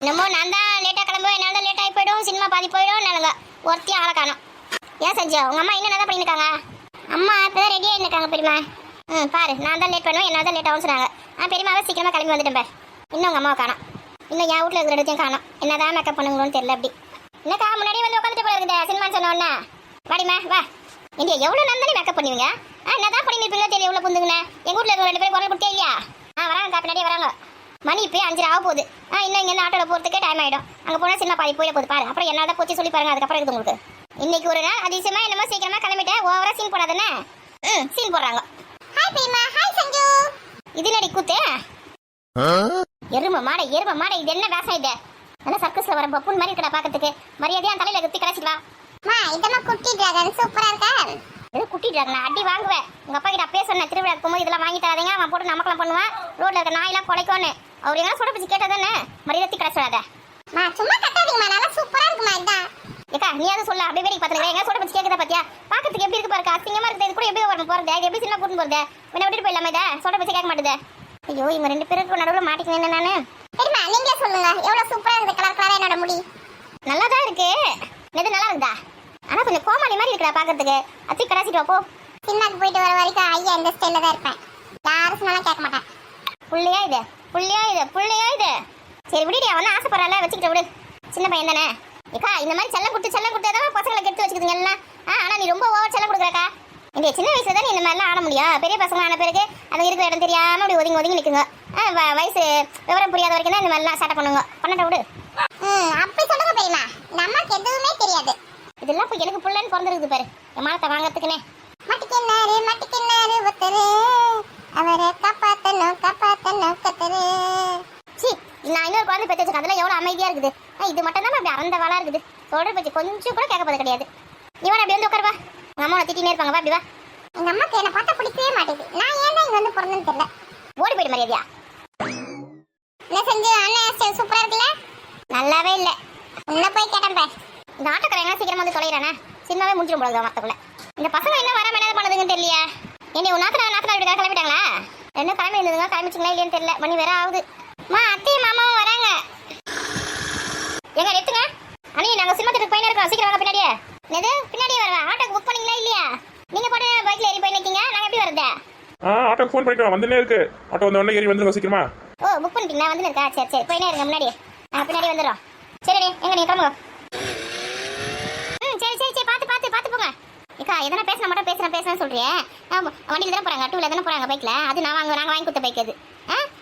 என்னமோ நான் தான் லேட்டாக கிளம்புவேன், என்னால் தான் லேட் ஆகி போயிடும், சினிமா பாதி போயிடும், நானுங்க ஒருத்தையும் ஆளை காணும். ஏன் செஞ்சா உங்கள் அம்மா இன்னும் என்ன பண்ணியிருக்காங்க? அம்மா இப்போ தான் ரெடியாக இருக்காங்க பெரியம்மா. பாரு, நான் தான் லேட் பண்ணுவேன், என்னால் தான் லேட் ஆகும்னு சொன்னாங்க. பெரியம்மாவே சீக்கிரமாக கிளம்பி வந்துட்டேன் பார். இன்னும் உங்கள் அம்மாவை காணும், இன்னும் என் வீட்டில் இருக்கிற இடத்தையும் காணும். என்ன தான் மேக்கப் பண்ணுங்களோன்னு தெரியல. அப்படி என்னக்கா முன்னாடியே வந்து உட்காந்துட்டு போல இருக்குது சினிமான்னு சொன்னோன்னே. வாடிம்மா வா. இங்கே எவ்வளோ நான் தானே மேக்கப் பண்ணுவீங்க? என்ன தான் பண்ணியிருப்பீங்களோ தெரியல. எவ்வளோ புந்துங்கண்ணே எங்கள் வீட்டில் இருக்கிற 2 பேரும் குரல் கொடுத்தே இல்லையா? வராங்கக்கா, பின்னாடியே வராங்க. மணி இப்போயே 5 ஆக போகுது. இன்னும் இங்கேருந்து ஆட்டோவில் போகிறதுக்கே டைம் ஆகிடும். அங்கே போனால் சினிமா பாதி போயிட போகுது பாரு. அப்புறம் என்ன தான் போச்சு சொல்லி பாருங்க. அதுக்கப்புறம் இருக்குது உங்களுக்கு. இன்னைக்கு ஒரு நாள் அதிசயமாக என்னமோ சீக்கிரமாக கிளம்பிட்டேன். ஓவராக சீன் போடாதானே? சீன் போடுறாங்க. ஹாய் பெரியம்மா, ஹாய் சஞ்சு. இது நடி கூத்து. எருமை மாடை இது என்ன வேஷம் இது? நல்லா சர்க்கஸ்ல வர பப்புன் மாதிரி இருக்கடா பார்க்கறதுக்கு. மரியாதையா தலையில குத்தி கடைச்சிட்டு வா. மா இதெல்லாம் குட்டி டிராகன் சூப்பரா இருக்கா? இது குட்டி டிராகன் அடி வாங்குவேன். உங்க அப்பா கிட்ட அப்பயே சொன்ன திருவிழா போகும்போது இதெல்லாம் வாங்கி தராதீங்க, அவன் போட்டு நமக்கெல்லாம் பண்ணுவான், ரோட்ல இருக்க நாயெல்லாம் குலைக்கோன்னு. அவர் எல்லாம் சொல்ல பிடிச்சி கேட்டதானே மரியாதை கடைச்சிடாத. மா சும்மா கட்டாதீங்கம்மா, நல்லா சூப்பரா இருக்குமா இதான். ஏக்கா நீ அதை சொல்ல அப்படியே வேடிக்கை பார்த்துருக்கேன். எங்க சொல்ல பிடிச்சி கேட்கறத பாத்தியா? பாக்கிறதுக்கு எப்படி இருக்கு பாருக்கா, அசிங்கமா இருக்குது. இது கூட எப்படி வரணும் போறது? இது எப்படி சின்ன கூட்டு போறது? என்ன விட்டுட்டு போயிடலாமா? இதை சொல்ல பிடிச்சி கேட்க மாட்டேது. ஐயோ இவங்க 2 பேருக்கு நடுவில் மாட்டிக்குவேன் நானு. சரிம்மா நீங்களே சொல்லுங்க, எவ்வளவு சூப்பரா இருக்கு கலர் கலரா என்னோட முடி. நல்லா தான் இருக்கு. இது நல்லா இருக்குதா? ஆனா கொஞ்சம் கோமாளி மாதிரி இருக்கா பாக்கிறதுக்கு. அத்தி கடைசிட்டு போ. சின்னாக்கு போயிட்டு வர வரைக்கும் ஐயா இந்த ஸ்டைல்ல தான் இருப்பேன். யாரும் சொன்னாலும் கேட்க மாட்டேன். புள்ளையா இது. சரி விடுடி, அவன் ஆசைப்படுறால வச்சுக்கிட்ட விடு. சின்ன பையன் தானே. ஏக்கா இந்த மாதிரி செல்லம் கொடுத்தாதான் பசங்களை கெடுத்து வச்சுக்குதுங்க எல்லாம். ஆனா நீ ரொம்ப ஓவர் செல்லம் கொடுக்குறக்கா. இந்த சின்ன வயசுல தான் நீ இந்த மாதிரிலாம் ஆட முடியும். பெரிய பசங்க ஆன பிறகு அது இருக்கிற இடம் தெரியாம அப்படி ஒதுங்கி நிற்குங்க. வயசு விவரம் புரியாத வரைக்கும் தான் இந்த மாதிரிலாம் ஸ்டார்ட் பண்ணுங்க. பண்ணட்ட விடு. அப்படி சொல்லுங்க பெரியமா, நமக்கு எதுவுமே தெரியாது. இதெல்லாம் இப்போ எனக்கு புள்ளன்னு பிறந்திருக்குது பாரு என் மானத்தை வாங்கறதுக்குன்னே. மட்டிக்கின்னாரு ஒத்தரு அவரை காப்பாத்தணும் கத்தரு. சி நான் இன்னொரு குழந்தை பெற்று வச்சுக்க, அதெல்லாம் எவ்வளோ அமைதியா இருக்குது. இது மட்டும் தான் அப்படி அறந்த வாழா இருக்குது. சொல்ற பற்றி கொஞ்சம் கூட கேட்க போது கிடையாது. இவன் அப்படி வந்து உட்காருவா. உங்க அம்மா திட்டினே இருப்பாங்க. அப்படி வா. எங்க அம்மாக்கு என்ன பார்த்தா பிடிக்கவே மாட்டேங்குது. நான் ஏன் தான் இங்க வந்து பிறந்தேன்னு தெரியல. ஓடி போயிடு மரியாதையா. என்ன செஞ்சு அண்ணன் சூப்பரா இருக்குல்ல? நல்லாவே இல்லை. உள்ள போய் கேட்டேன் பார். இந்த ஆட்டோக்காரங்க சீக்கிரமா வந்து தொலைகிறானே, சின்னவே முடிஞ்சிடும் போல மரத்துக்குள்ள. இந்த பசங்க என்ன வராம என்ன பண்ணுதுங்கன்னு தெரியலையே. என்னை நாத்தனா வீட்டுக்காக கிளம்பிட்டாங்களா? என்ன கிளம்பி இருந்ததுங்க, கிளம்பிச்சிங்களா இல்லையான்னு தெரியல. மணி வேற ஆகுது. அத்தையும் மாமாவும் வராங்க. எங்க எடுத்துங்க அண்ணி, நாங்க சினிமா தேட்டருக்கு போயினே இருக்கோம். சீக்கிரம் வாங்க பின்னாடியே. எது பின்னாடியே வரவா? ஆட்டோக்கு புக் பண்ணீங்களா இல்லையா? நீங்க போன பைக்ல ஏறி போய் நிக்கீங்க, நாங்க எப்படி வரது? ஆட்டோக்கு ஃபோன் பண்ணிட்டு வந்துனே இருக்கு. ஆட்டோ வந்த உடனே ஏறி வந்துருங்க சீக்கிரமா. புக் பண்ணிட்டீங்களா? வந்து இருக்கா? சரி போயினே இருங்க முன்னாடியே. பின்னாடி வந்துடுறோம். சரி எங்க நீங்க கிளம்புங்க. சரி பார்த்து போங்க. ஏக்கா எதனா பேசினா மட்டும் பேசுறேன் சொல்றியே. வண்டியில தானே போறாங்க, 2 தானே போறாங்க பைக்ல. அது நாங்க வாங்கி கொடுத்த பைக் அது.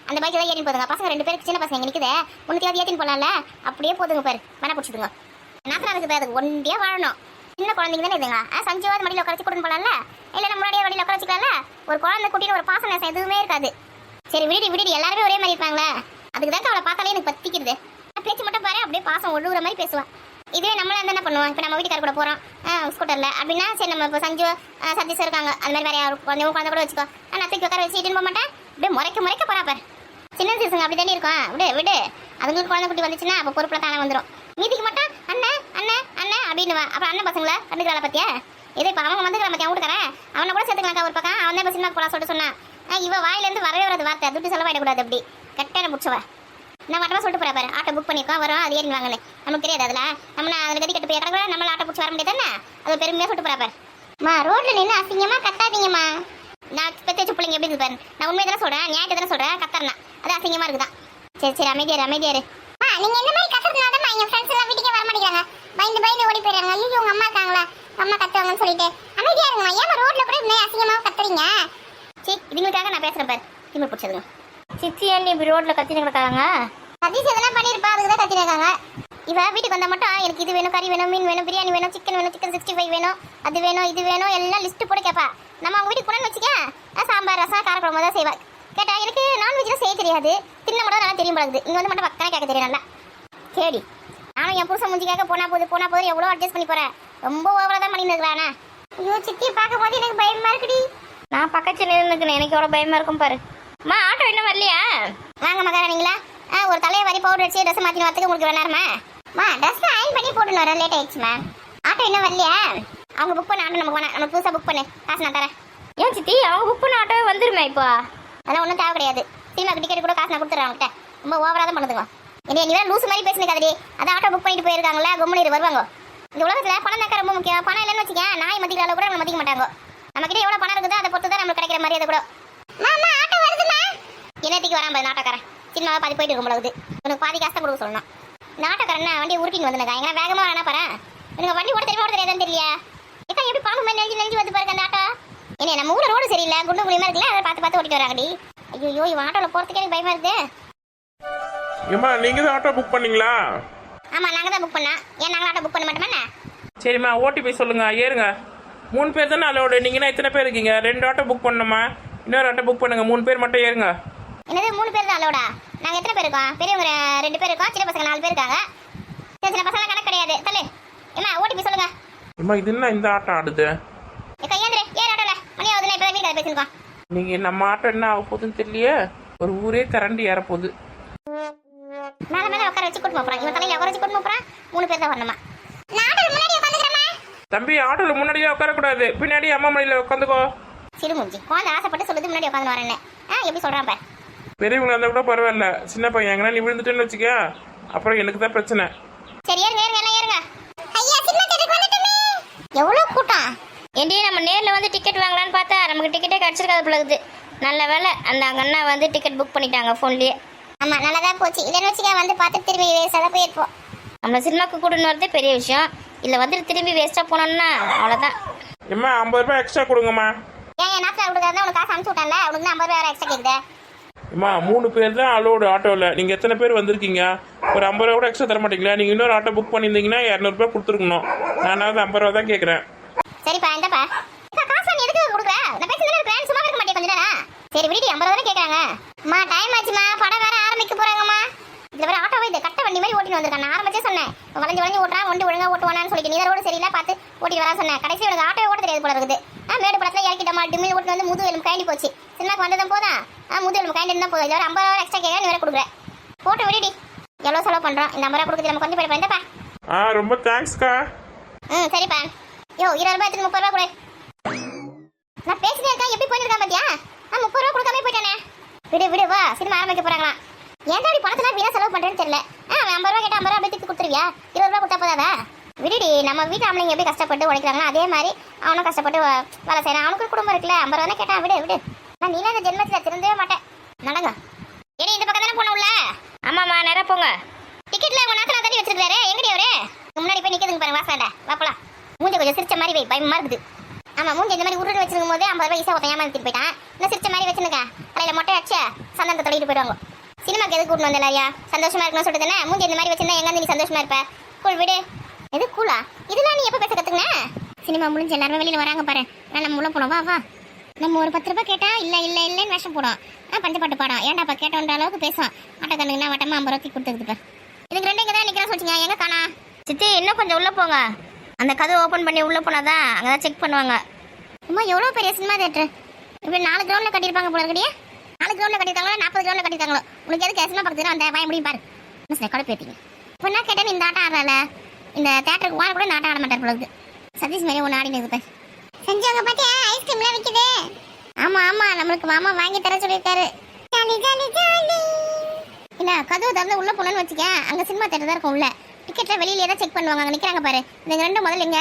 அந்த பைக் தான் ஏறி போதுங்க. பசங்க 2 பேருக்கு சின்ன பசங்க இங்க நிக்குது. உனக்கு ஏத்தின்னு போலாம்ல. அப்படியே போதுங்க பாரு. வேணா பிடிச்சிடுங்க. நாத்தனாருக்கு அதுக்கு ஒண்டியா வாழணும். சின்ன குழந்தைங்க தானே இதுங்க. சஞ்சுவாது மடியில் உட்காரச்சு கூட்டின்னு போலாம்ல. இல்ல முன்னாடியே வண்டியில் உட்கார வச்சுக்கலாம்ல. ஒரு குழந்தை குட்டின்னு ஒரு பாசம் நேசம் எதுவுமே இருக்காது. சரி விடுடி எல்லாருமே ஒரே மாதிரி இருப்பாங்களே. அதுக்கு தான் அவளை பார்த்தாலே எனக்கு பத்திக்கிறது. பேச்சு மட்டும் பாரு, அப்படியே பாசம் ஒழுகுற மாதிரி பேசுவான். இதுவே நம்மள என்ன பண்ணுவோம்? இப்போ நம்ம வீட்டுக்கார கூட போறோம் ஸ்கூட்டர்ல அப்படின்னா, சரி நம்ம இப்போ சஞ்சு சதீஷ் இருக்காங்க, அந்த மாதிரி வேற யாரும் குழந்தை கூட வச்சுக்கோ. நான் தூக்கி உட்கார வச்சு இட்டுன்னு போக மாட்டேன். அப்படியே முறைக்க போறா பாரு. சின்ன சீசுங்க அப்படி தானே இருக்கும். விடு அதுங்களுக்கு குழந்தை குட்டி வந்துச்சுன்னா அப்போ பொறுப்புல தானே வந்துடும். மீதிக்கு மட்டும் அண்ணன் அப்படின்னுவா. அப்புறம் அண்ணன் பசங்களை கண்டுக்கிறாள பத்தியா? இதே இப்போ அவங்க வந்துக்கிறான் பத்தியா வீட்டுக்காரன், அவனை கூட சேர்த்துக்கலாக்கா ஒரு பக்கம். அவன் தான் இப்போ சினிமா போலாம் சொல்லிட்டு சொன்னான். இவ வாயிலேருந்து வரவே வராது வார்த்தை. துட்டு செலவாயிடக்கூடாது. அப்படி கட்டான முடிச்சவ நான் மட்டும் சொல்லிட்டு போறேன் பாரு. ஆட்டோ புக் பண்ணிருக்கோம், வரும், அது ஏறி வாங்கினேன். நமக்கு தெரியாது. அதில் கட்டி கட்டு போய் கிடக்கூட நம்மளால ஆட்டோ பிடிச்சி வர முடியாது தானே. அது பெருமையாக சொல்லிட்டு போறா பாரு. ரோட்ல நின்று அசிங்கமா கத்தாதீங்கம்மா. நான் பெற்று வச்சு பிள்ளைங்க எப்படி இருக்கு பாரு. நான் உண்மையை தானே சொல்றேன், நியாயத்தை தானே சொல்றேன். கத்தறனா அது அசிங்கமா இருக்குதான். சரி அமைதியாரு. நீங்க என்ன மாதிரி கத்துறதுனால தான் என் ஃப்ரெண்ட்ஸ் எல்லாம் வீட்டுக்கே வர மாட்டேங்கிறாங்க. பயந்து ஓடி போயிடுறாங்க. ஐயோ உங்க அம்மா இருக்காங்களா, அம்மா கத்துவாங்கன்னு சொல்லிட்டு அமைதியா இருங்கம்மா. ஏமா ரோட்ல கூட இப்படி அசிங்கமாக கத்துறீங்க? இதுங்களுக்காக நான் பேசுறேன் பாரு. திமிர் பிடிச்சதுங்க. சித்தி ஏன் இப்படி ரோட்ல கத்தின கிடக்காங்க? சதீஷ் எதனா பண்ணிருப்பா, அதுக்கு தான் கத்தினாங்க. இவ வீட்டுக்கு வந்தா மட்டும் எனக்கு இது வேணும், கறி வேணும், மீன் வேணும், பிரியாணி வேணும், சிக்கன் வேணும், சிக்கன் 65 வேணும், அது வேணும், இது வேணும், எல்லாம் லிஸ்ட் போட்டு கேட்பா. நம்ம அவங்க வீட்டுக்கு போனோன்னு வச்சுக்க, சாம்பார் ரசம் காரக்குழம்பு தான் செய்வா. கேட்டா எனக்கு நான்வெஜ்லாம் செய்ய தெரியாது, தின்ன மட்டும் நல்லா தெரியும் பழகுது. இங்க வந்து மட்டும் பக்கம் கேட்க தெரியும் நல்லா. சரி நானும் என் புருஷன் முடிஞ்சு கேட்க போனா போது எவ்வளோ அட்ஜஸ்ட் பண்ணி போறேன். ரொம்ப ஓவரா தான் பண்ணிட்டு இருக்கிறானே. ஐயோ சித்தி பார்க்க போது எனக்கு பயமா இருக்குடி. நான் பக்கத்துல நின்னுக்குறேன், எனக்கு எவ்வளோ பயமா இருக்கும் பாரு. ஆட்டோ இன்னும் வரலையா? வாங்க மகாராணிங்களா. ஒரு தலையை வரி பவுடர் வச்சு ட்ரெஸ் மாற்றி வரத்துக்கு உங்களுக்கு வேணாருமா? ட்ரெஸ் அயன் பண்ணி போட்டுன்னு வரேன், லேட் ஆயிடுச்சுமா. ஆட்டோ இன்னும் வரலையா? அவங்க புக் பண்ண ஆட்டோ நமக்கு வேணாம், நம்ம புதுசாக புக் பண்ணு, காசு நான் தரேன். ஏன் சித்தி அவங்க புக் பண்ண ஆட்டோ வந்துருமே இப்போ? அதெல்லாம் ஒன்றும் தேவை கிடையாது. சினிமாக்கு டிக்கெட் கூட காசு நான் கொடுத்துட்றேன் அவங்ககிட்ட. ரொம்ப ஓவராக தான் பண்ணுதுங்க. என்ன நீ வேற லூசு மாதிரி பேசுனீங்க. அதான் ஆட்டோ புக் பண்ணிட்டு போயிருக்காங்களா, கும்முனீர் வருவாங்க. இந்த உலகத்துல பணம் தான் ரொம்ப முக்கியம். பணம் இல்லைன்னு வச்சுக்க நாய் மதிக்கிற அளவு கூட நம்ம மதிக்க மாட்டாங்க. நம்ம கிட்ட எவ்வளவு பணம் இருக்குதோ அதை பொறுத்து தான் நமக்கு கிடைக்கிற மரியாதை கூட. ஆட்டோ வருதுமா, என்னத்துக்கு வராம பாரு நாட்டோக்காரன். சின்னவா பாதி போயிட்டு இருக்கும் பொழுது உனக்கு பாதி காசு கொடுக்க சொல்லணும். நாட்டோக்காரன் வண்டியை உருட்டின்னு வந்துருக்கா. எங்கன்னா வேகமா வேணா பாரு. எனக்கு வண்டி ஓட தெரியாதுன்னு தெரியல. ஏக்கா எப்படி பாம்பு மாதிரி நெஞ்சு வந்து பாருங்க அந்த ஆட்டோ. என்ன நம்ம ஊர்ல ரோடு சரியில்லை, குண்டு குழியமா இருக்குல்ல, அதை பார்த்து ஓட்டிட்டு வராங்கடி. ஐயோ இவன் ஆட்டோல போறதுக்கே எனக்கு பயமா இருக்கு. ஏம்மா நீங்க தான் ஆட்டோ புக் பண்ணீங்களா? ஆமா நாங்க தான் புக் பண்ணா. ஏன் நாங்க ஆட்டோ புக் பண்ண மாட்டோமா? சரிம்மா ஓடிபி சொல்லுங்க, ஏறுங்க. 3 பேர் தானே அலோடு. நீங்கன்னா எத்தனை பேர் இருக்கீங்க? 2 ஆட்டோ புக் பண்ணணுமா? இன்னொரு ஆட்டோ புக் பண்ணுங்க. 3 பேர் மட்டும் ஏறுங்க. என்னது 3 பேர் தான் அலோடா? நாங்க எத்தனை பேர் இருக்கோம்? பெரியவங்க 2 பேர் இருக்கோம், சின்ன பசங்க 4 பேர் இருக்காங்க. சின்ன பசங்க கணக்கு கிடையாது. தள்ளு. ஏமா ஓடிபி சொல்லுங்க. ஏம்மா இது என்ன இந்த ஆட்டம் ஆடுது? ஏக்கா ஏந்திரே, ஏன் ஆட்டோல மணி ஆகுதுல, இப்பதான் வீட்டுல பேசிருக்கோம். நீங்க நம்ம ஆட்டோ என்ன ஆக போகுதுன்னு தெரியலையே. ஒரு ஊரே கரண்டி ஏற போகுது. மேல மேல உட்கார வச்சு கூட்டு போறான். இவன் தலையில உட்கார வச்சு கூட்டு போறான். 3 பேர் தான் வரணுமா? நான் முன்னாடி உட்காந்துக்கிறேமா. தம்பி ஆட்டோல முன்னாடியே உட்காரக்கூடாது, பின்னாடி அம்மா மடியில உட்காந்துக்கோ. சிறுமுஞ்சி குழந்தை ஆசைப்பட்டு சொல்லுது முன்னாடி உட்காந்து வரேன்னு. எப்படி சொல்றான் பாரு. பெரியவங்க இருந்தால் கூட பரவாயில்ல, சின்ன பையன் எங்கன்னா நீ விழுந்துட்டேன்னு வச்சுக்க அப்புறம் எனக்கு தான் பிரச்சனை. சரி ஏறுங்க ஏறுங்க எல்லாம் ஏறுங்க. ஐயா சின்ன தேட்டருக்கு வந்துட்டோமே. எவ்வளவு கூட்டம். ஏண்டி நம்ம நேரில் வந்து டிக்கெட் வாங்கலான்னு பார்த்தா நமக்கு டிக்கெட்டே கிடச்சிருக்காது போலகுது. நல்ல வேலை அந்த அண்ணா வந்து டிக்கெட் புக் பண்ணிட்டாங்க ஃபோன்லேயே. ஆமா நல்லதா போச்சு. இல்லைன்னு வச்சுக்க வந்து பார்த்து திரும்பி வேஸ்டாக போயிருப்போம். நம்மளை சினிமாவுக்கு கூட்டின்னு வரதே பெரிய விஷயம். இல்லை வந்துட்டு திரும்பி வேஸ்ட்டாக போனோம்னா அவ்வளோதான். ஏம்மா 50 ரூபாய் எக்ஸ்ட்ரா கொடுங்கம்மா. ஏன் என் நாட்டில் கொடுக்குறதா உனக்கு காசு அனுப்பிச்சு விட்டான்ல, உனக்கு 50 ரூபா எக்ஸ்ட்ரா கேட்குது. ஏம்மா 3 பேர் தான் அலோடு ஆட்டோவில். நீங்கள் எத்தனை பேர் வந்திருக்கீங்க? ஒரு 50 ரூபா கூட எக்ஸ்ட்ரா தர மாட்டீங்களா? நீங்கள் இன்னொரு ஆட்டோ புக் பண்ணியிருந்தீங்கன்னா 200 ரூபாய் கொடுத்துருக்கணும். நானாவது 50 ரூபா தான் கேட்குறேன். சரிப்பா இந்தப்பா. காசு நீ எதுக்கு கொடுக்குற? நான் பேசுறேன் இருக்கேன், சும்மா இருக்க மாட்டேன் கொஞ்ச நேரம். சரி விடுடி, 50 ரூபா கேட்குறாங்க. அம்மா டைம் ஆச்சுமா, படம் வேற ஆரம்பிக்க போறாங்கம்மா. இதுல வேற ஆட்டோவை இந்த கட்ட வண்டி மாதிரி ஓட்டிட்டு வந்திருக்கான். நான் ஆரம்பிச்சே சொன்னேன் வளைஞ்சு ஓட்டுறான், வண்டி ஒழுங்கா ஓட்டுவானான்னு சொல்லி. நீ ரோடு சரியில்லை பார்த்து ஓட்டிட்டு வரா சொன்னேன். கடைசி எனக்கு ஆட்டோ ஓட்ட தெரியாது போல இருக்குது. மேடு படத்துல இறக்கிட்டமா டிம்மி ஓட்டு வந்து முது எலும்பு கைண்டி போச்சு. சினிமாக்கு வந்ததும் போதா முது எலும்பு கைண்டி இருந்தா போதும். இது 50 ரூபா எக்ஸ்ட்ரா கேட்க நீ வேற கொடுக்குற. போட்டு விடுடி, எவ்வளோ செலவு பண்றோம். இந்த 50 ரூபா கொடுக்குறது நம்ம கொஞ்சம் போய் இந்தப்பா. ரொம்ப தேங்க்ஸ்க்கா. சரிப்பா. யோ 20 ரூபாய் எடுத்து 30 ரூபா கொடு. நான் பேசிட்டே இருக்கேன், எப்படி போயிருக்கான் பாத்தியா? 30 ரூபா கொடுக்காம போயிட்டானே. விடு விடு வா, சினிமா ஆரம்பிக்க போறாங்களா? ஏன்டா இப்படி பணத்தெல்லாம் வீணா செலவு பண்றேன்னு தெரியல. 50 ரூபா கேட்டா 50 ரூபா அப்படியே தூக்கி கொடுத்துருவியா? 20 ரூபா கொடுத்தா போதாதா? விடுடி, நம்ம வீட்டு ஆம்பளைங்க எப்படி கஷ்டப்பட்டு உழைக்கிறாங்களோ அதே மாதிரி அவனும் கஷ்டப்பட்டு வேலை செய்யறான். அவனுக்கு குடும்பம் இருக்குல்ல. 50 ரூபா கேட்டா விடு விடு. நான் நீலாம் இந்த ஜென்மத்தில் திருந்தவே மாட்டேன். நடங்க. ஏடி இந்த பக்கம் தானே போன உள்ள. ஆமாம்மா நேராக போங்க. டிக்கெட்ல உங்க நாத்துல தண்ணி வச்சிருக்காரு. எங்கடி அவரு? முன்னாடி போய் நிக்குதுங்க பாருங்க வாசல்ல. வாப்பலாம். மூஞ்ச கொஞ்சம் சிரிச்ச மாதிரி வை, பயமா இருக்குது. ஆமா மூஞ்சி இந்த மாதிரி உருட்டு வச்சிருக்கும் போது 50 ரூபாய் ஈஸா ஒருத்தன் ஏமாத்திட்டு போயிட்டான். இன்னும் சிரிச்ச மாதிரி வச்சிருக்கா. தலையில மொட்டை அடிச்சு சந்தனத்தை தொலைட்டு போயிடுவாங்க. சினிமாக்கு எதுக்கு கூட்டு வந்தல ஐயா? சந்தோஷமா இருக்கணும்னு சொல்லிட்டு தானே. மூஞ்சி இந்த மாதிரி வச்சிருந்தா எங்க நீ சந்தோஷமா இருப்ப? கூழ் விடு. எது கூலா? இதெல்லாம் நீ எப்ப பேச கத்துக்கின? சினிமா முடிஞ்சு எல்லாரும் வெளியில வராங்க பாரு. நம்ம உள்ள போனோம், வா வா. நம்ம ஒரு 10 ரூபாய் கேட்டா இல்ல இல்ல இல்லன்னு வேஷம் போடும். பஞ்சப்பாட்டு பாடம். ஏன்டாப்பா கேட்டோன்ற அளவுக்கு பேசும். ஆட்டோக்காரனுக்குனா வட்டமா 50 ரூபாய்க்கு கொடுத்துருக்கு. இதுக்கு 2 இங்க தான் நிக்கிறேன்னு சொல்லிங்க. எங்க காணா? சித்தி இன்னும் கொஞ்சம் உள்ளே போங்க. அந்த கதவை ஓப்பன் பண்ணி உள்ளே போனாதான் அங்கே தான் செக் பண்ணுவாங்க. அம்மா எவ்வளோ பெரிய சினிமா தேட்டரு. இப்படி 4 கிரவுண்டில் கட்டியிருப்பாங்க போல இருக்கடியே. 4 கிரவுண்டில் கட்டியிருக்காங்களோ 40 கிரவுண்டில் கட்டியிருக்காங்களோ. உனக்கு எதுக்கு சினிமா பார்க்குறது? அந்த வாய முடியும் பாரு. மிஸ் கடை பேட்டிங்க. இப்போ என்ன கேட்டேன்னு இந்த ஆட்டம் ஆடுறால. இந்த தேட்டருக்கு வார கூட இந்த ஆட்டம் ஆட மாட்டார் போல இருக்குது. சதீஷ் மாதிரி ஒன்று ஆடினு இருக்கு. செஞ்சவங்க பார்த்தியா ஐஸ்கிரீம்லாம் விற்குது. ஆமாம் ஆமாம், நம்மளுக்கு மாமா வாங்கி தர சொல்லியிருக்காரு. என்ன கதவு திறந்து உள்ளே போனோன்னு வச்சுக்க, அங்கே சினிமா தேட்டர் தான் இருக்கும். உள்ள டிக்கெட்ல வெளியில தான் செக் பண்ணுவாங்க. அங்கே நிற்கிறாங்க பாரு. இந்த 2 முதல்ல எங்க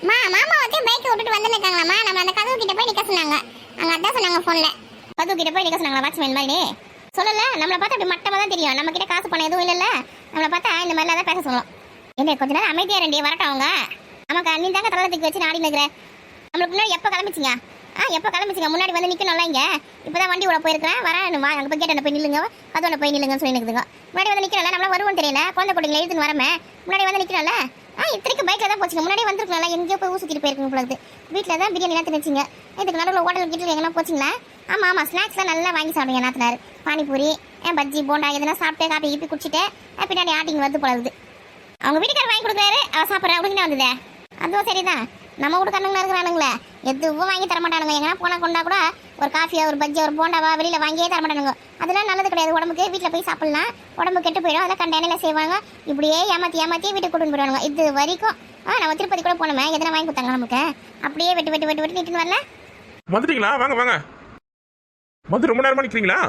மாமா வந்து பைக் விட்டுட்டு வந்துருக்காங்களாமா. நம்ம அந்த கதவு கிட்ட போய் நிற்க சொன்னாங்க. அங்கே அதான் சொன்னாங்க ஃபோனில். கதவு கிட்ட போய் நிற்க சொன்னாங்களா வாட்ச்மேன் மாதிரி? சொல்லல. நம்மளை பார்த்தா அப்படி மட்டமாக தான் தெரியும். நம்ம கிட்ட காசு பணம் எதுவும் இல்லைல்ல. நம்மளை பார்த்தா இந்த மாதிரிலாம் தான் பேச சொல்லலாம். என்ன கொஞ்ச நேரம் அமைதியா 2 வரட்டும் அவங்க. நமக்கு நீ தாங்க தளத்துக்கு வச்சு ஆடி நிற்கிற. நம்மளுக்கு முன்னாடி எப்போ கிளம்பிச்சிங்க? எப்போ கிளம்பிச்சிங்க? முன்னாடி வந்து நிற்கணும்ல. இங்கே இப்போ தான் வண்டி உள்ள போயிருக்கிறேன். வரேன் வா, அங்கே போய் கேட்ட போய் நில்லுங்க, கதவுல போய் நில்லுங்கன்னு சொல்லி நிற்குதுங்க. முன்னாடி வந்து நிற்கிறல, நம்மள வருவோம் தெரியல. குழந்தை குட்டிங்களை எழுத்துன்னு வரமே. முன்னாடி வந்து நிற்கிறல. இத்தனைக்கு பைக்கில் தான் போச்சுங்க. முன்னாடி வந்துருக்கல, எங்கேயோ போய் ஊசிக்கிட்டு போயிருக்குங்க போல. வீட்டில் தான் பிரியாணி எல்லாம் திணிச்சிங்க. இதுக்கு நடுவில் ஹோட்டல் கிட்ட எங்கெல்லாம் போச்சிங்களா? ஆமாம் ஆமாம், ஸ்நாக்ஸ்லாம் நல்லா வாங்கி சாப்பிடுங்க நாத்தினார். பானிபூரி பஜ்ஜி போண்டா எதுனா சாப்பிட்டு காப்பி ஈப்பி குடிச்சிட்டு பின்னாடி ஆட்டிங்க வந்து போலகுது. அவங்க வீட்டுக்காரர் வாங்கி கொடுக்குறாரு, அவள் சாப்பிட்றா. அவனுக்கு வந்ததே அதுவும் சரிதான். நம்ம வீட்டுக்காரனுங்களா இருக்கிறானுங்களே எதுவும் வாங்கி தர மாட்டானுங்க. எங்கன்னா போனால் கொண்டா கூட ஒரு காஃபியா ஒரு பஜ்ஜி ஒரு போண்டாவா வெளியில் வாங்கியே தர மாட்டானுங்க. அதெல்லாம் நல்லது கிடையாது உடம்புக்கு. வீட்டில் போய் சாப்பிட்லாம், உடம்பு கெட்டு போயிடும். அதெல்லாம் கண்ட செய்வாங்க. இப்படியே ஏமாற்றி வீட்டுக்கு கூட்டின்னு போயிடுவாங்க. இது வரைக்கும் நம்ம திருப்பதி கூட போனோமே, எதனா வாங்கி கொடுத்தாங்க நமக்கு. அப்படியே வெட்டு நீட்டுன்னு வரல. வந்துட்டீங்களா? வாங்க வாங்க. வந்து ரொம்ப நேரமா நிற்கிறீங்களா?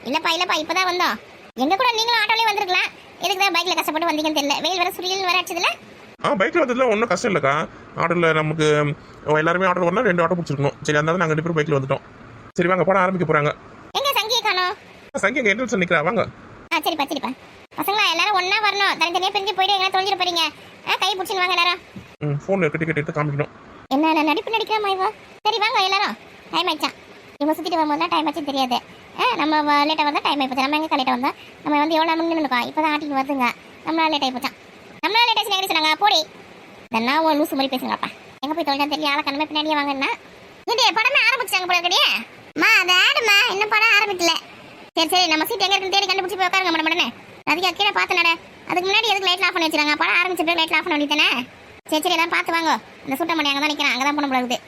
இல்லைப்பா இப்போதான் வந்தோம். எங்க கூட நீங்களும் ஆட்டோலயே வந்திருக்கலாம். எதுக்கு தான் பைக்ல கஷ்டப்பட்டு வந்தீங்கன்னு தெரியல. வெயில் வர சுரியல் வர அடிச்சதுல. பைக்கில் வந்ததுல ஒன்றும் கஷ்டம் இல்லைக்கா. ஆட்டோவில் நமக்கு எல்லாருமே ஆட்டோ வரணும், 2 ஆட்டோ பிடிச்சிருக்கணும். சரி, அதனால நாங்கள் 2 பேரும் பைக்கில் வந்துட்டோம். சரி வாங்க, படம் ஆரம்பிக்க போகிறாங்க. எங்க சங்கியை காணோம்? சங்கி எங்கள் என்ட்ரன்ஸ் நிற்கிறா, வாங்க. சரிப்பா சரிப்பா. பசங்களா எல்லாரும் ஒண்ணா வரணும். தனித்தனியா பிரிஞ்சு போயிட்டு எங்க தொலைஞ்சிட போறீங்க. கை பிடிச்சின்னு வாங்க எல்லாரும். ஃபோனில் இருக்க டிக்கெட் எடுத்து காமிக்கணும். என்ன நடிப்பு நடிக்கிறமா இவ? சரி வாங்க எல்லாரும். டைம் ஆயிடுச்சான். இவங்க சுத்திட்டு வரும்போது தான் டைம் ஆச்சு தெரியாது. நம்ம லேட்டாக வந்தால் டைம் ஆயிப்போச்சு. நம்ம எங்கே லேட்டாக வந்தோம்? நம்ம வந்து எவ்வளோ நேரம் நின்றுக்கோம். இப்போ தான் ஆட்டிக்கு வருதுங்க. நம்மளால லேட் ஆகி போச்சான். நம்மளால லேட் ஆச்சு நேரம் சொன்னாங்க. போடி இதெல்லாம் ஒரு லூசு மாதிரி பேசுங்கப்பா. எங்கே போய் தொலைஞ்சா தெரியல. ஆளை கண்ணமே பின்னாடியே வாங்கன்னா இது படமே ஆரம்பிச்சாங்க போல இருக்கடியே. அது ஆடுமா, இன்னும் படம் ஆரம்பிக்கல. சரி நம்ம சீட் எங்கே இருக்குன்னு தேடி கண்டுபிடிச்சி போய் உட்காருங்க மேடம். அதுக்கு கீழே பார்த்து நட. அதுக்கு முன்னாடி எதுக்கு லைட்ல ஆஃப் பண்ணி வச்சிருக்காங்க? படம் ஆரம்பிச்சிட்டு லைட்ல ஆஃப் பண்ண வேண்டியதானே? சரி எல்லாம் பார்த்து வாங்க. இந்த சுட்ட மணி அங்கே தான் நிற்கிறேன். அங்கே தான் போன போல இருக்குது.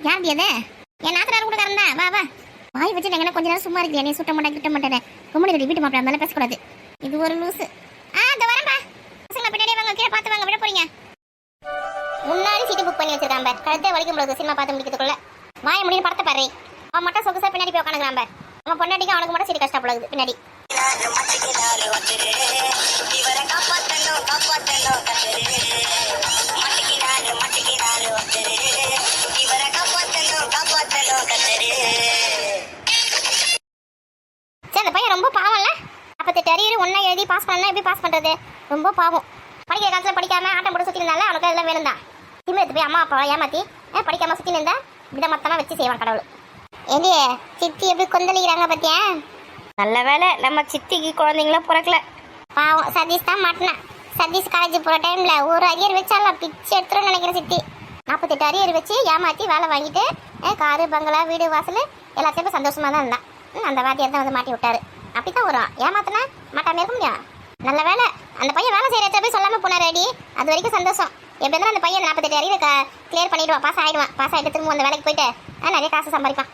யாருடைய அது? என் நாத்தனார் கூட கறந்தா. வா வாய் வச்சு எங்கன்னா கொஞ்ச நேரம் சும்மா இருக்கு. நீ சுட்ட மாட்டேன் கிட்ட மாட்டேன். கும்பிடு வீட்டு மாப்பிள்ள அதனால பேசக்கூடாது. இது ஒரு லூசு. இந்த வரேன்பா. பசங்க பின்னாடியே வாங்க. கீழே பார்த்து வாங்க. விட போறீங்க. முன்னாடி சீட்டு புக் பண்ணி வச்சிருக்கான். கழுத்தை வலிக்கும் போது சினிமா பார்த்து முடிக்கிறதுக்குள்ள வாய முடியும் படத்தை பாரு. அவன் மட்டும் சொகுசா பின்னாடி போய் உட்காந்துக்கிறான். அவன் பொண்டாட்டிக்கு அவனுக்கு மட்டும் சீட்டு கஷ்டப்படுது பின்னாடி. அந்த பையன் ரொம்ப பாவம்ல. 48 அரியர் ஒன்னா எழுதி பாஸ் பண்ணா எப்படி பாஸ் பண்றது? ரொம்ப பாவம். படிக்கிற காலத்துல படிக்காம ஆட்டம் போட்டு சுத்தி இருந்தால அவனுக்கு எல்லாம் வேணும் தான். திமிர்த்து போய் அம்மா அப்பாவை ஏமாத்தி படிக்காம சுத்தி இருந்தா இதை மொத்தமா வச்சு செய்வான் கடவுள். ஏண்டி சித்தி எப்படி கொந்தளிக்கிறாங்க பத்தியா? நல்ல வேலை நம்ம சித்திக்கு குழந்தைங்களும் பிறக்கல. பாவம் சதீஷ் தான் மாட்டினான். சதீஷ் காலேஜ் போகிற டைம்ல ஒரு அரியர் வச்சாலும் பிச்சு எடுத்துருன்னு நினைக்கிறேன் சித்தி. 48 அரியர் வச்சு ஏமாற்றி வேலை வாங்கிட்டு காரு பங்களா வீடு வாசல் எல்லாத்தையும் சந்தோஷமா தான் இருந்தான். அந்த வாத்தியார் தான் வந்து மாட்டி விட்டாரு. அப்படித்தான் வரும். ஏமாத்தினா மாட்டாம இருக்க முடியும். நல்ல வேலை அந்த பையன் வேலை செய்யற இடத்துல போய் சொல்லாம போனாரு. அடி அது வரைக்கும் சந்தோஷம். எப்படி இருந்தாலும் அந்த பையன் 48 அரியர் கிளியர் பண்ணிடுவான். பாஸ் ஆயிடுவான். பாஸ் ஆகிட்டு திரும்ப அந்த வேலைக்கு போயிட்டு நிறைய காசு சம்பாதிப்பான்.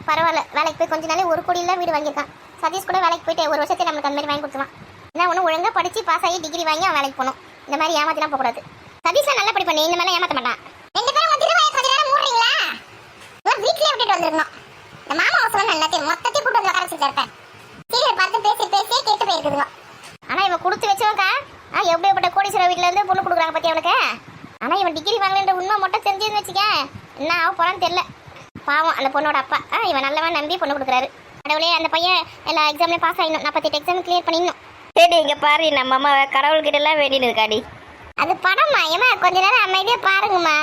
பரவாயில்ல, வேலைக்கு போய் கொஞ்ச நாளே 1 கோடியில வீடு வாங்கியிருக்கான். சதீஷ் கூட வேலைக்கு போயிட்டு 1 வருஷத்தை நம்மளுக்கு அந்த மாதிரி வாங்கி கொடுத்துருவான். ஏன்னா ஒன்றும் ஒழுங்கா படிச்சு பாஸ் ஆகி டிகிரி வாங்கி அவன் வேலைக்கு போகணும். இந்த மாதிரி ஏமாத்திலாம் போகக்கூடாது. சதீஷ் நல்லா படிப்பானே, இந்த மாதிரி ஏமாத்த மாட்டான். 2 பேரும் கொஞ்ச நேரம் மூடுறீங்களா? வீட்லயே விட்டுட்டு வந்துருக்கணும். இந்த மாமா அவசரம் எல்லாத்தையும் மொத்தத்தையும் கூட்டு வந்து உட்காரச்சிட்டு இருப்பேன். சீரியல் பார்த்து பேசி கேட்டு போயிருக்குதுங்க. ஆனா இவன் கொடுத்து வச்சவங்க எப்படிப்பட்ட கோடீஸ்வரர் வீட்டுல இருந்து பொண்ணு கொடுக்குறாங்க பத்தி அவனுக்கு. ஆனா இவன் டிகிரி வாங்கலன்ற உண்மை மட்டும் தெரிஞ்சுன்னு வச்சுக்க என்ன ஆக போறான்னு தெரியல. பாவம் அந்த பொண்ணோட அப்பா. இவன் நல்லவன் நம்பி பொண்ணு கொடுக்குறாரு. கடவுளே அந்த பையன் எல்லா எக்ஸாம்லயும் பாஸ் ஆகிடணும். 48 எக்ஸாம் கிளியர் பண்ணிடணும். சரி இங்க பாரு, நம்ம அம்மா கடவுள்கிட்ட எல்லாம் வேண்டின்னு இருக்காடி. அது படம்மா. ஏமா கொஞ்ச நேரம் அமைதியா பாருங்கம்மா.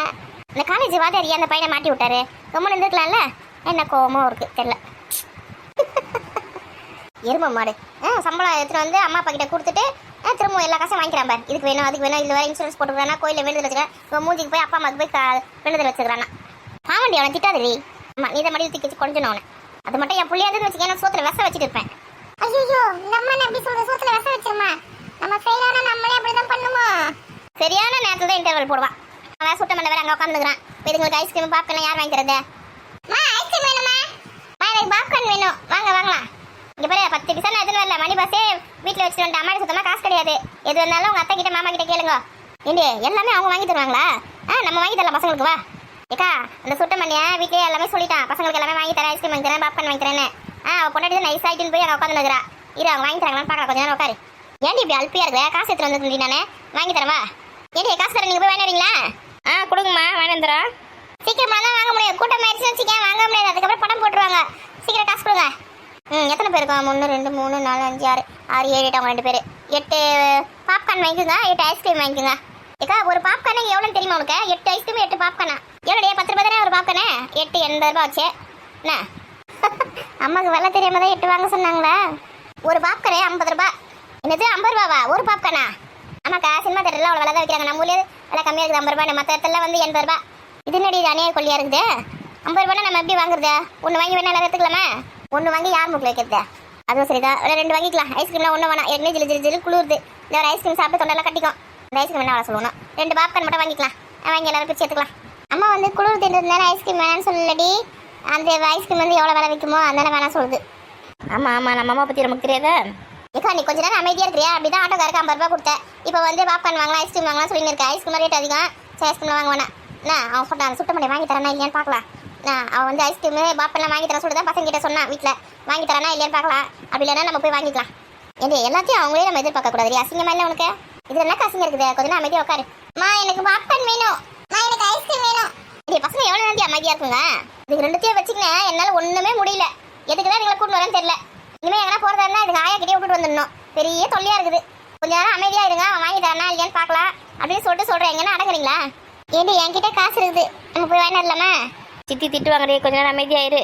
இந்த காலேஜ் வாதியார் அந்த பையனை மாட்டி விட்டாரு. ரொம்ப இருந்துக்கலாம்ல. என்ன கோவமும் இருக்கு தெரியல. எரும மாடு சம்பளம் எடுத்துட்டு வந்து அம்மா அப்பா கிட்ட கொடுத்துட்டு திரும்ப எல்லா காசும் வாங்கிக்கிறான் பாரு. இதுக்கு வேணும் அதுக்கு வேணும். இதுல வேற இன்சூரன்ஸ் போட்டுக்கிறானா, கோயில வேண்டுதல் வச்சுக்கிறேன், மூஞ்சிக்கு போய் அப்பா அம்மாக்கு போய் வேண்டுதல் வச்சுக்கிறானா. பாவண்டி அவனை திட்டாதடி. அம்மா நீ இதை மடியில் தூக்கி கொஞ்சணும் அவனை. அது மட்டும் என் புள்ளியாதுன்னு வச்சுக்க சோத்துல விஷம் வச்சுட்டு இருப்பேன். ஐயோ நம்ம எப்படி சொல்ற சோத்துல விஷம் வச்சிருமா? நம்ம ஃபெயிலானா நம்மளே அப்படிதான் பண்ணுமா? சரியான நேரத்துல தான் இன்டர்வல் போடுவான். அவன் சுட்ட மண்டை வேற அங்க உட்காந்துக்கிறான். இதுங்களுக்கு ஐஸ்கிரீம் பாப்கார்ன் யார் வாங்கி தரது? ஐஸ்கிரீம் வேணுமா? எனக்கு பாப்கார்ன் வேணும். வாங்கலாம். இங்க பாரு 10 பைசா நான் எதுவும் வரல. மணி பாஸே வீட்டுல வச்சுட்டு வந்து அம்மாடி சுத்தமா காசு கிடையாது. எது வந்தாலும் உங்க அத்தை கிட்ட மாமா கிட்ட கேளுங்க. ஏண்டி எல்லாமே அவங்க வாங்கி தருவாங்களா? நம்ம வாங்கி தரலாம் பசங்களுக்கு. வா ஏக்கா அந்த சுட்ட மண்ணிய வீட்லயே எல்லாமே சொல்லிட்டான். பசங்களுக்கு எல்லாமே வாங்கி தரேன், ஐஸ்கிரீம் வாங்கி தரேன், பாப்கார்ன் வாங்கி தரேன்னு. அவ பொண்டாட்டி நைஸ் ஆகிட்டுன்னு போய் அங்கே உட்காந்துருக்கிறா. இரு அவங்க வாங்கி தராங்களான்னு பார்க்கலாம். கொஞ்ச நேரம் உட்காரு. ஏன்டி இப்படி அல்பியா இருக்கிற? காசு எடுத்துட்டு வந்து நானே வாங்கி தரவா? ஏடி காசு தரேன், நீங்க போய் வாங்கிடுறீங்களா? கொடுங்கம்மா வேணாந்திரா. சீக்கிரமா தான் வாங்க முடியும். கூட்டம் ஆயிடுச்சுன்னு வச்சுக்கேன் வாங்க முடியாது. அதுக்கப்புறம் படம் போட்டுருவாங்க. சீக்கிரம் காசு கொடுங்க. எத்தனை பேர் இருக்கோம்? 1 2 3 4 5 6 6 7 8 அவங்க 2 பேர். 8 பாப்கார்ன் வாங்கிக்கோங்க, 8 ஐஸ்கிரீம் வாங்கிக்கோங்க. ஏக்கா ஒரு பாப்கார்ன் எவ்வளோன்னு தெரியுமா உனக்கு? 8 ஐஸ்கிரீம் 8 பாப்கார்னா எவ்வளோடைய? 10 ரூபாய் தானே ஒரு பாப்கார்னு. 8 80 ரூபா ஆச்சு. என்ன அம்மாவுக்கு வெள்ளை தெரியாம தான் 8 வாங்க சொன்னாங்களா? ஒரு பாப்கார்னே 50 ரூபாய். என்னது 50 ரூபாவா ஒரு பாப்கார்னா? ஆமாக்கா சினிமா தேட்டரில் அவ்வளோ விலை தான் வைக்கிறாங்க. நம்ம ஊர்லேயே விலை கம்மியாக இருக்குது 50 ரூபாய். மற்ற இடத்துல வந்து 80 ரூபாய். இது என்னடி அநியாய கொல்லியா இருக்குது? 50 ரூபாய்னா நம்ம எப்படி வாங்குறது? ஒன்று வாங்கி வேணா எல்லாரும் எடுத்துக்கலாமா? ஒன்று வாங்கி யார் மூக்கில் வைக்கிறது? அதுவும் சரிதான். 2 வாங்கிக்கலாம். ஐஸ்கிரீம்லாம் ஒன்றும் வேணாம். என்ன ஜிலு குளிருது. இந்த ஒரு ஐஸ்கிரீம் சாப்பிட்டு தொண்டெல்லாம் கட்டிக்கும். இந்த ஐஸ்கிரீம் என்ன சொல்லணும்? 2 பாப்கார்ன் மட்டும் வாங்கிக்கலாம். வாங்கி எல்லாரும் பிரிச்சு எடுத்துக்கலாம். அம்மா வந்து குளிர்துன்றதுனால ஐஸ்கிரீம் வேணான்னு சொல்லலடி. அந்த ஐஸ்கிரீம் வந்து எவ்வளோ விலை வைக்குமோ அதனால வேணாம் சொல்லுது. ஆமாம் நம்ம அம்மா பற்றி நமக்கு தெரியாதா? ஏக்கா நீ கொஞ்ச நேரம் அமைதியாக இருக்கிறியா? அப்படிதான் ஆட்டோக்காருக்கு 50 ரூபா கொடுத்தேன். இப்போ வந்து பாப்கார்ன் வாங்கலாம் ஐஸ்கிரீம் வாங்கலாம் சொல்லின்னு இருக்கேன். ஐஸ்கிரீம் ரேட் அதிகம். சரி ஐஸ்கிரீம் வாங்க வேணாம். என்ன அவன் சொன்னான் சுட்ட பண்ணி வாங்கி தரேன்னா இல்லையான்னு பார்க்கலாம். அவன் வந்து ஐஸ்கிரீமு பாப்பெல்லாம் வாங்கி தர சொல்லிதான் பசங்க கிட்ட சொன்னான் வீட்டில். வாங்கி தரானா இல்லையான்னு பார்க்கலாம். அப்படி இல்லைன்னா நம்ம போய் வாங்கிக்கலாம். ஏண்டி எல்லாத்தையும் அவங்களே நம்ம எதிர்பார்க்க கூடாது. அசிங்கமா இல்லை உனக்கு? இது என்ன அசிங்கம் இருக்குது? கொஞ்சம் அமைதியாக உட்காரு. எனக்கு பாப்கார்ன் வேணும். எனக்கு ஐஸ்கிரீம் வேணும். இது பசங்க எவ்வளோ நேரத்தி அமைதியாக இருக்குங்க? இதுக்கு ரெண்டுத்தையும் வச்சுக்கினேன் என்னால் ஒன்றுமே முடியல. எதுக்கு தான் எங்களை கூட்டு வரேன்னு தெரியல. இனிமேல் எங்கன்னா போகிறதா இருந்தால் இதுக்கு ஆயா கிட்டே விட்டுட்டு வந்துடணும். பெரிய தொல்லையாக இருக்குது. கொஞ்ச நேரம் அமைதியாக இருங்க, அவன் வாங்கி தரானா இல்லையான்னு பார்க்கலாம் அப்படின்னு சொல்கிறேன். எங்கன்னா அடங்குறீங்களா? ஏண்டி என்கிட்ட காசு இருக்குது, நம்ம போய் வாங்கிடலாமா? சித்தி திட்டு வாங்கடி, கொஞ்ச நேரம் அமைதியாயிரு.